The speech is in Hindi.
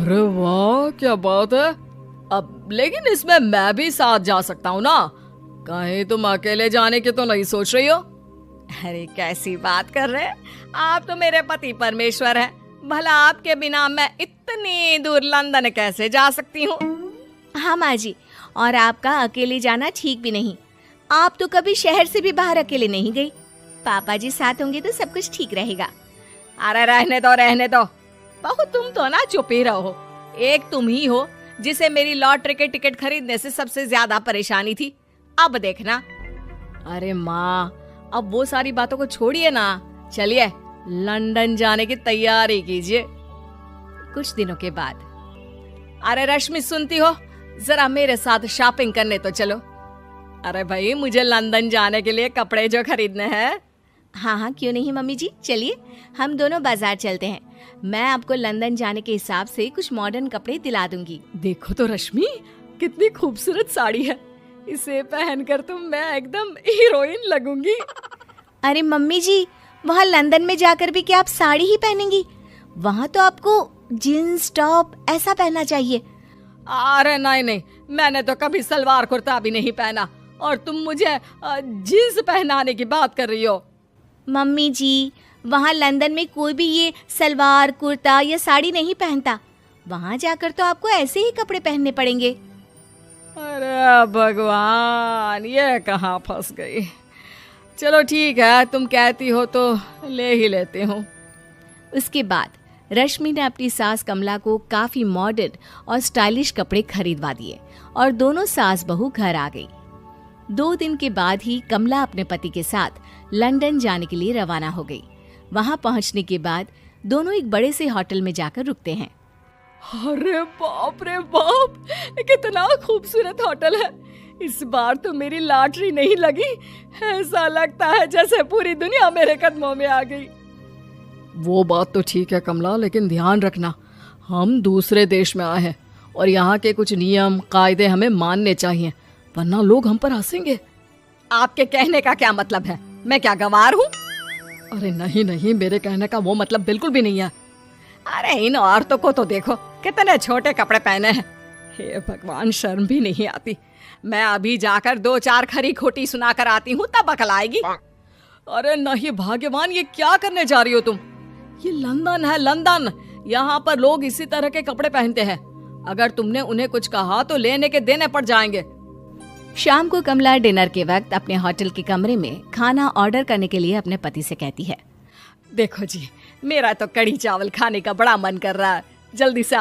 अरे वाह, क्या बात है। अब लेकिन इसमें मैं भी साथ जा सकता हूँ ना, कहीं तुम अकेले जाने की तो नहीं सोच रही हो? अरे कैसी बात कर रहे हैं, आप तो मेरे पति परमेश्वर हैं। भला आपके बिना मैं इतनी दूर लंदन कैसे जा सकती हूँ? हाँ माँ जी, और आपका अकेले जाना ठीक भी नहीं। आप तो कभी शहर से भी बाहर अकेले नहीं गई। पापा जी साथ होंगे तो सब कुछ ठीक रहेगा। अरे रहने दो बहू, तुम तो ना चुप ही रहो। एक तुम ही हो जिसे मेरी लॉटरी के टिकट खरीदने से सबसे ज्यादा परेशानी थी। अब देखना। अरे माँ, अब वो सारी बातों को छोड़िए ना, चलिए लंदन जाने की तैयारी कीजिए। कुछ दिनों के बाद, अरे रश्मि सुनती हो, जरा मेरे साथ शॉपिंग करने तो चलो। अरे भाई, मुझे लंदन जाने के लिए कपड़े जो खरीदने हैं। हाँ क्यों नहीं मम्मी जी, चलिए हम दोनों बाजार चलते हैं। मैं आपको लंदन जाने के हिसाब से कुछ मॉडर्न कपड़े दिला दूंगी। देखो तो रश्मि, कितनी खूबसूरत साड़ी है, इसे पहनकर तो मैं एकदम हीरोइन लगूंगी। अरे मम्मी जी, वहाँ लंदन में जाकर भी क्या आप साड़ी ही पहनेंगी? वहाँ तो आपको जीन्स टॉप ऐसा पहनना चाहिए। अरे नहीं, मैंने तो कभी सलवार कुर्ता भी नहीं पहना, और तुम मुझे जीन्स पहनाने की बात कर रही हो। मम्मी जी, वहाँ लंदन में कोई भी ये सलवार कुर्ता या साड़ी नहीं पहनता। वहाँ जाकर तो आपको ऐसे ही कपड़े पहनने पड़ेंगे। अरे भगवान, ये कहाँ फंस गई। चलो ठीक है, तुम कहती हो तो ले ही लेती हूँ। उसके बाद रश्मि ने अपनी सास कमला को काफी मॉडर्न और स्टाइलिश कपड़े खरीदवा दिए और दोनों सास बहू घर आ गई। 2 दिन के बाद ही कमला अपने पति के साथ लंदन जाने के लिए रवाना हो गई। वहां पहुंचने के बाद दोनों एक बड़े से होटल में जाकर रुकते हैं। अरे बाप रे बाप, कितना खूबसूरत होटल है। इस बार तो मेरी लॉटरी नहीं लगी। ऐसा लगता है जैसे पूरी दुनिया मेरे कदमों में आ गई। वो बात तो ठीक है कमला, लेकिन ध्यान रखना, हम दूसरे देश में आए हैं और यहाँ के कुछ नियम कायदे हमें मानने चाहिए, वरना लोग हम पर हंसेंगे। आपके कहने का क्या मतलब है? मैं क्या गंवार हूँ? अरे नहीं, मेरे कहने का वो मतलब बिल्कुल भी नहीं है। अरे इन औरतों को तो देखो, कितने छोटे कपड़े पहने हैं। हे भगवान, शर्म भी नहीं आती। मैं अभी जाकर 2-4 खरी खोटी सुनाकर आती हूँ, तब अकल आएगी। अरे नहीं भाग्यवान, ये क्या करने जा रही हो तुम? ये लंदन है, लंदन। यहाँ पर लोग इसी तरह के कपड़े पहनते हैं। अगर तुमने उन्हें कुछ कहा तो लेने के देने पड़ जाएंगे। शाम को कमला डिनर के वक्त अपने होटल के कमरे में खाना ऑर्डर करने के लिए अपने पति से कहती है, देखो जी, मेरा तो कढ़ी चावल खाने का बड़ा मन कर रहा है, जल्दी से